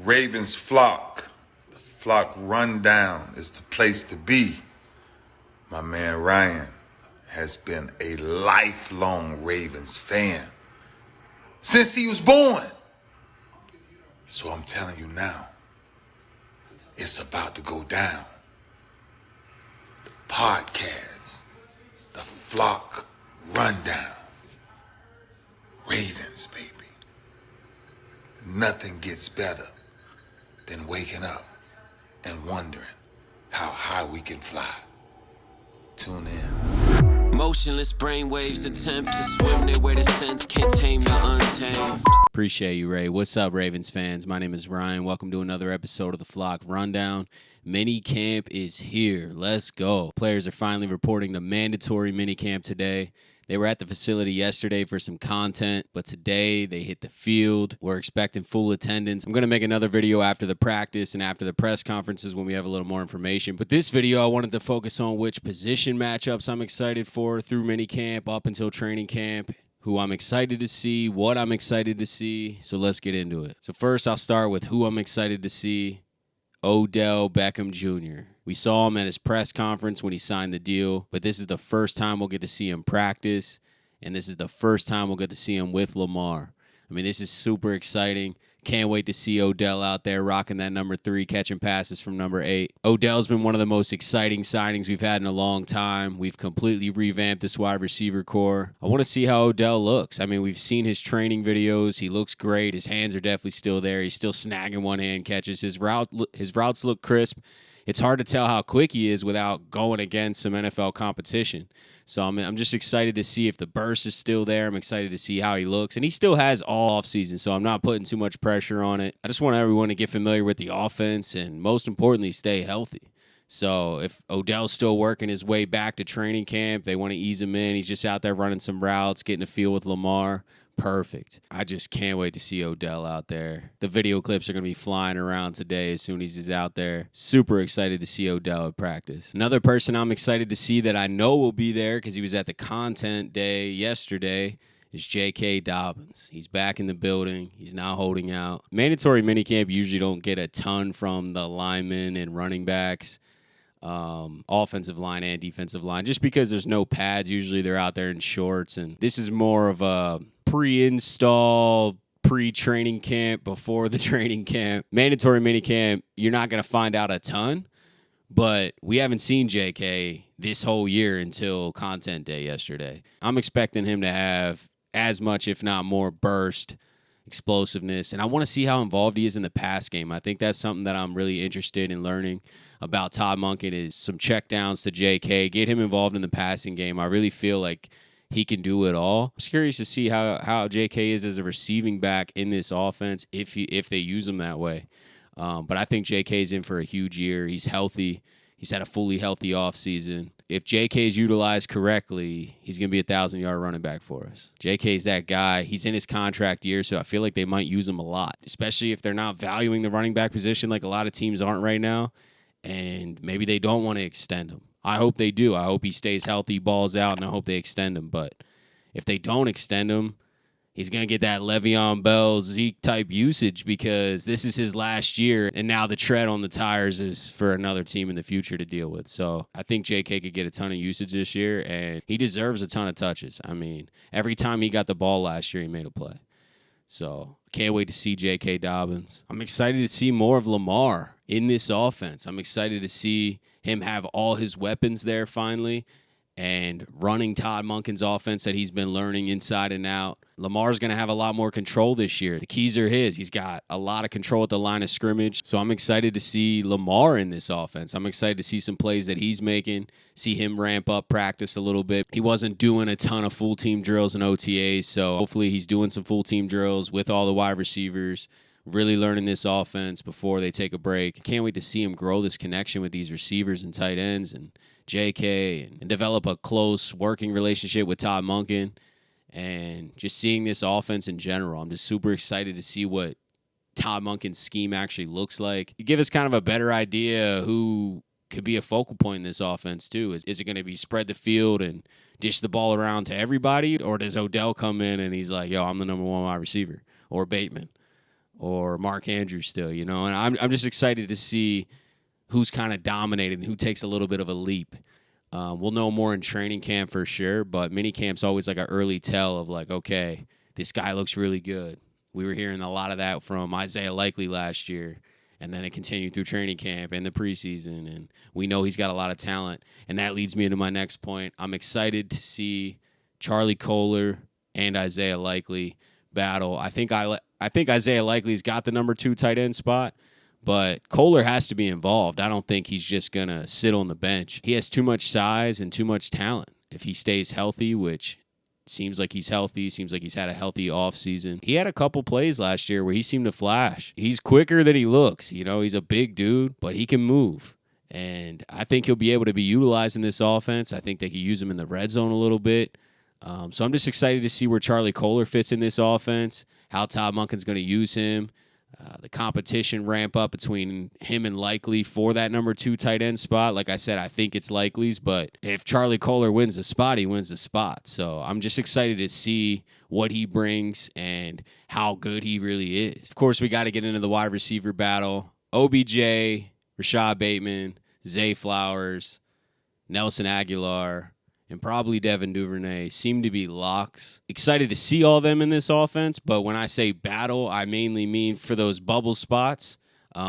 Ravens flock. The flock rundown is the place to be. My man Ryan has been a lifelong Ravens fan since he was born. So I'm telling you now, it's about to go down. The podcast, the flock rundown. Ravens, baby. Nothing gets better than waking up and wondering how high we can fly. Tune in. Motionless brainwaves attempt to swim their way to sense, can't tame the untamed. Appreciate you, Ray. What's up, Ravens fans? My name is Ryan. Welcome to another episode of the Flock Rundown. Minicamp is here. Let's go. Players are finally reporting the mandatory minicamp today. They were at the facility yesterday for some content, but today they hit the field. We're expecting full attendance. I'm going to make another video after the practice and after the press conferences when we have a little more information. But this video, I wanted to focus on which position matchups I'm excited for through minicamp up until training camp, who I'm excited to see, what I'm excited to see. So let's get into it. So first, I'll start with who I'm excited to see. Odell Beckham Jr. We saw him at his press conference when he signed the deal, but this is the first time we'll get to see him practice, and this is the first time we'll get to see him with Lamar. I mean, this is super exciting. Can't wait to see Odell out there rocking that number 3, catching passes from number 8. Odell's been one of the most exciting signings we've had in a long time. We've completely revamped this wide receiver core. I want to see how Odell looks. I mean, we've seen his training videos. He looks great. His hands are definitely still there. He's still snagging one-hand catches. His routes look crisp. It's hard to tell how quick he is without going against some NFL competition. So I'm just excited to see if the burst is still there. I'm excited to see how he looks. And he still has all offseason, so I'm not putting too much pressure on it. I just want everyone to get familiar with the offense and, most importantly, stay healthy. So if Odell's still working his way back to training camp, they want to ease him in. He's just out there running some routes, getting a feel with Lamar. Perfect. I just can't wait to see Odell out there. The video clips are going to be flying around today as soon as he's out there. Super excited to see Odell at practice. Another person I'm excited to see that I know will be there because he was at the content day yesterday is J.K. Dobbins. He's back in the building. He's now holding out. Mandatory minicamp usually don't get a ton from the linemen and running backs. Offensive line and defensive line, just because there's no pads. Usually they're out there in shorts, and this is more of a pre-install, pre-training camp, before the training camp. Mandatory minicamp, you're not going to find out a ton, but we haven't seen JK this whole year until content day yesterday. I'm expecting him to have as much, if not more, burst, explosiveness, and I want to see how involved he is in the pass game. I think that's something that I'm really interested in learning about Todd Monken is some checkdowns to JK, get him involved in the passing game. I really feel like he can do it all. I'm just curious to see how JK is as a receiving back in this offense if they use him that way. But I think JK's in for a huge year. He's healthy. He's had a fully healthy offseason. If JK is utilized correctly, he's going to be a 1,000-yard running back for us. JK's that guy. He's in his contract year, so I feel like they might use him a lot, especially if they're not valuing the running back position like a lot of teams aren't right now, and maybe they don't want to extend him. I hope they do. I hope he stays healthy, balls out, and I hope they extend him. But if they don't extend him, he's going to get that Le'Veon Bell, Zeke-type usage because this is his last year, and now the tread on the tires is for another team in the future to deal with. So I think JK could get a ton of usage this year, and he deserves a ton of touches. I mean, every time he got the ball last year, he made a play. So can't wait to see J.K. Dobbins. I'm excited to see more of Lamar in this offense. I'm excited to see him have all his weapons there finally and running Todd Monken's offense that he's been learning inside and out. Lamar's going to have a lot more control this year. The keys are his. He's got a lot of control at the line of scrimmage. So I'm excited to see Lamar in this offense. I'm excited to see some plays that he's making, see him ramp up practice a little bit. He wasn't doing a ton of full team drills and OTAs, so hopefully he's doing some full team drills with all the wide receivers, really learning this offense before they take a break. Can't wait to see him grow this connection with these receivers and tight ends and JK and develop a close working relationship with Todd Monken and just seeing this offense in general. I'm just super excited to see what Todd Monken's scheme actually looks like. You give us kind of a better idea who could be a focal point in this offense too. Is it going to be spread the field and dish the ball around to everybody, or does Odell come in and he's like, yo, I'm the number one wide receiver, or Bateman? or Mark Andrews still, and I'm just excited to see who's kind of dominated and who takes a little bit of a leap. We'll know more in training camp for sure, but minicamp's always like an early tell of like, okay, this guy looks really good. We were hearing a lot of that from Isaiah Likely last year, and then it continued through training camp and the preseason, and we know he's got a lot of talent. And that leads me into my next point. I'm excited to see Charlie Kolar and Isaiah Likely battle. I think Isaiah Likely's got the number 2 tight end spot, but Kolar has to be involved. I don't think he's just going to sit on the bench. He has too much size and too much talent. If he stays healthy, which seems like he's healthy, seems like he's had a healthy offseason. He had a couple plays last year where he seemed to flash. He's quicker than he looks. He's a big dude, but he can move. And I think he'll be able to be utilized in this offense. I think they could use him in the red zone a little bit. So I'm just excited to see where Charlie Kolar fits in this offense, how Todd Monken's going to use him. The competition ramp up between him and Likely for that number 2 tight end spot. Like I said, I think it's Likely's, but if Charlie Kolar wins the spot, he wins the spot. So I'm just excited to see what he brings and how good he really is. Of course, we got to get into the wide receiver battle. OBJ, Rashad Bateman, Zay Flowers, Nelson Aguilar, and probably Devin Duvernay seem to be locks. Excited to see all them in this offense, but when I say battle, I mainly mean for those bubble spots.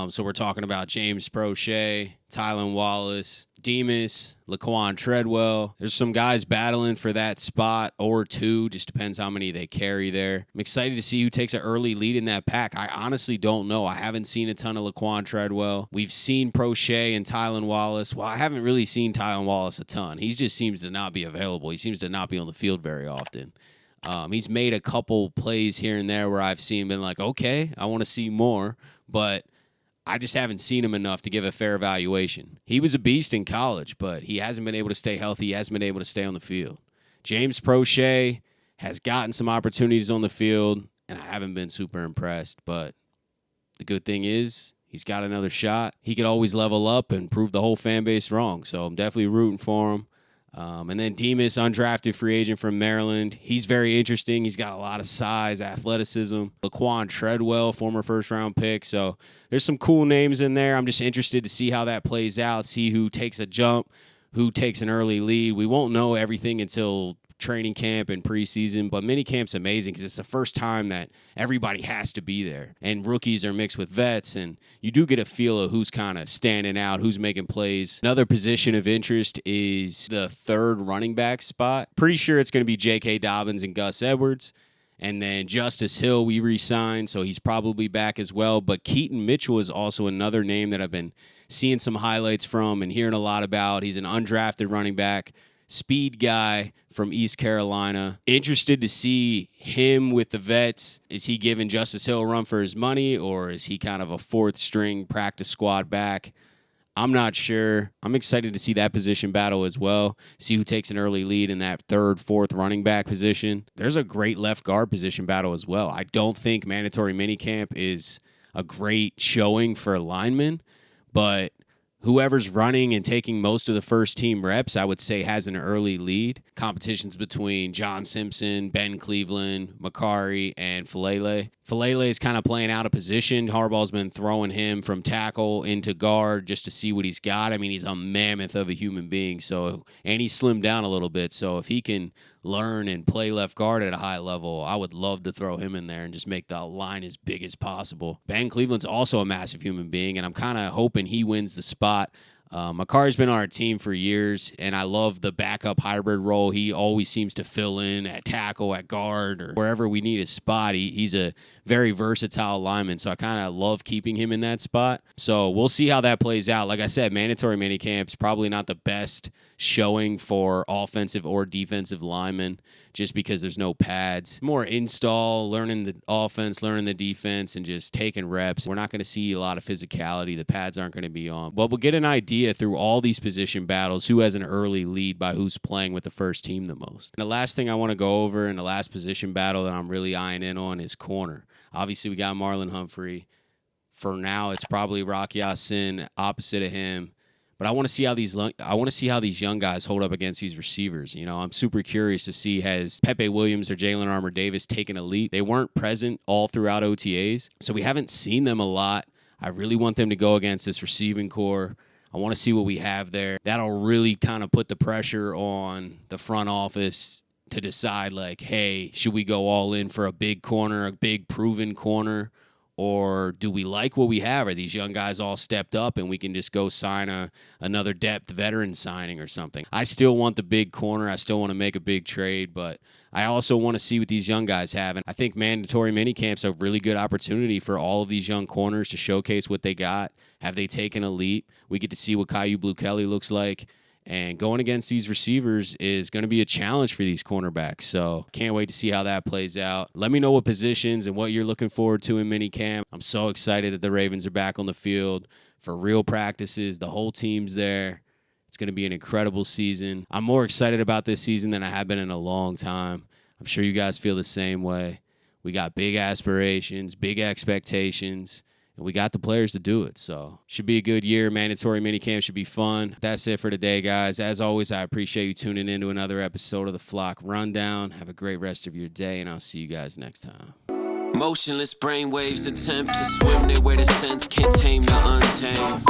So we're talking about James Prochet, Tylan Wallace, Demas, Laquan Treadwell. There's some guys battling for that spot or 2. Just depends how many they carry there. I'm excited to see who takes an early lead in that pack. I honestly don't know. I haven't seen a ton of Laquan Treadwell. We've seen Prochet and Tylan Wallace. Well, I haven't really seen Tylan Wallace a ton. He just seems to not be available. He seems to not be on the field very often. He's made a couple plays here and there where I've seen him been like, okay, I want to see more, but I just haven't seen him enough to give a fair evaluation. He was a beast in college, but he hasn't been able to stay healthy. He hasn't been able to stay on the field. James Prochet has gotten some opportunities on the field, and I haven't been super impressed. But the good thing is he's got another shot. He could always level up and prove the whole fan base wrong. So I'm definitely rooting for him. And then Demas, undrafted free agent from Maryland. He's very interesting. He's got a lot of size, athleticism. Laquan Treadwell, former first-round pick. So there's some cool names in there. I'm just interested to see how that plays out, see who takes a jump, who takes an early lead. We won't know everything until training camp and preseason, but minicamp's amazing because it's the first time that everybody has to be there, and rookies are mixed with vets, and you do get a feel of who's kind of standing out, who's making plays. Another position of interest is the 3rd running back spot. Pretty sure it's going to be J.K. Dobbins and Gus Edwards, and then Justice Hill we re-signed, so he's probably back as well, but Keaton Mitchell is also another name that I've been seeing some highlights from and hearing a lot about. He's an undrafted running back, speed guy from East Carolina. Interested to see him with the vets. Is he giving Justice Hill a run for his money, or is he kind of a 4th-string practice squad back? I'm not sure. I'm excited to see that position battle as well, see who takes an early lead in that 3rd, 4th running back position. There's a great left guard position battle as well. I don't think mandatory minicamp is a great showing for linemen, but whoever's running and taking most of the first team reps, I would say, has an early lead. Competitions between John Simpson, Ben Cleveland, Makari, and Falele. Falele is kind of playing out of position. Harbaugh's been throwing him from tackle into guard just to see what he's got. I mean, he's a mammoth of a human being, and he's slimmed down a little bit. So if he can learn and play left guard at a high level, I would love to throw him in there and just make the line as big as possible. Ben Cleveland's also a massive human being, and I'm kind of hoping he wins the spot. Makari's been on our team for years, and I love the backup hybrid role. He always seems to fill in at tackle, at guard, or wherever we need a spot. He's a very versatile lineman, so I kind of love keeping him in that spot. So we'll see how that plays out. Like I said, mandatory minicamp's probably not the best showing for offensive or defensive linemen just because there's no pads. More install, learning the offense, learning the defense, and just taking reps. We're not going to see a lot of physicality. The pads aren't going to be on. But we'll get an idea through all these position battles who has an early lead by who's playing with the first team the most. And the last thing I want to go over in the last position battle that I'm really eyeing in on is corner. Obviously, we got Marlon Humphrey. For now, it's probably Rock Ya-Sin opposite of him. But But I want to see how these young guys hold up against these receivers. You know, I'm super curious to see, has Pepe Williams or Jalen Armour Davis taken a leap? They weren't present all throughout OTAs, so we haven't seen them a lot. I really want them to go against this receiving core. I want to see what we have there. That'll really kind of put the pressure on the front office to decide, like, hey, should we go all in for a big corner, a big proven corner, or do we like what we have? Are these young guys all stepped up and we can just go sign another depth veteran signing or something? I still want the big corner. I still want to make a big trade, but I also want to see what these young guys have. And I think mandatory minicamp's a really good opportunity for all of these young corners to showcase what they got. Have they taken a leap? We get to see what Caillou Blue Kelly looks like. And going against these receivers is going to be a challenge for these cornerbacks. So can't wait to see how that plays out. Let me know what positions and what you're looking forward to in minicamp. I'm so excited that the Ravens are back on the field for real practices. The whole team's there. It's going to be an incredible season. I'm more excited about this season than I have been in a long time. I'm sure you guys feel the same way. We got big aspirations, big expectations, and we got the players to do it. So should be a good year. Mandatory minicamp should be fun. That's it for today, guys. As always, I appreciate you tuning in to another episode of the Flock Rundown. Have a great rest of your day, and I'll see you guys next time. Motionless brainwaves attempt to swim their way to sense, can't tame the untamed.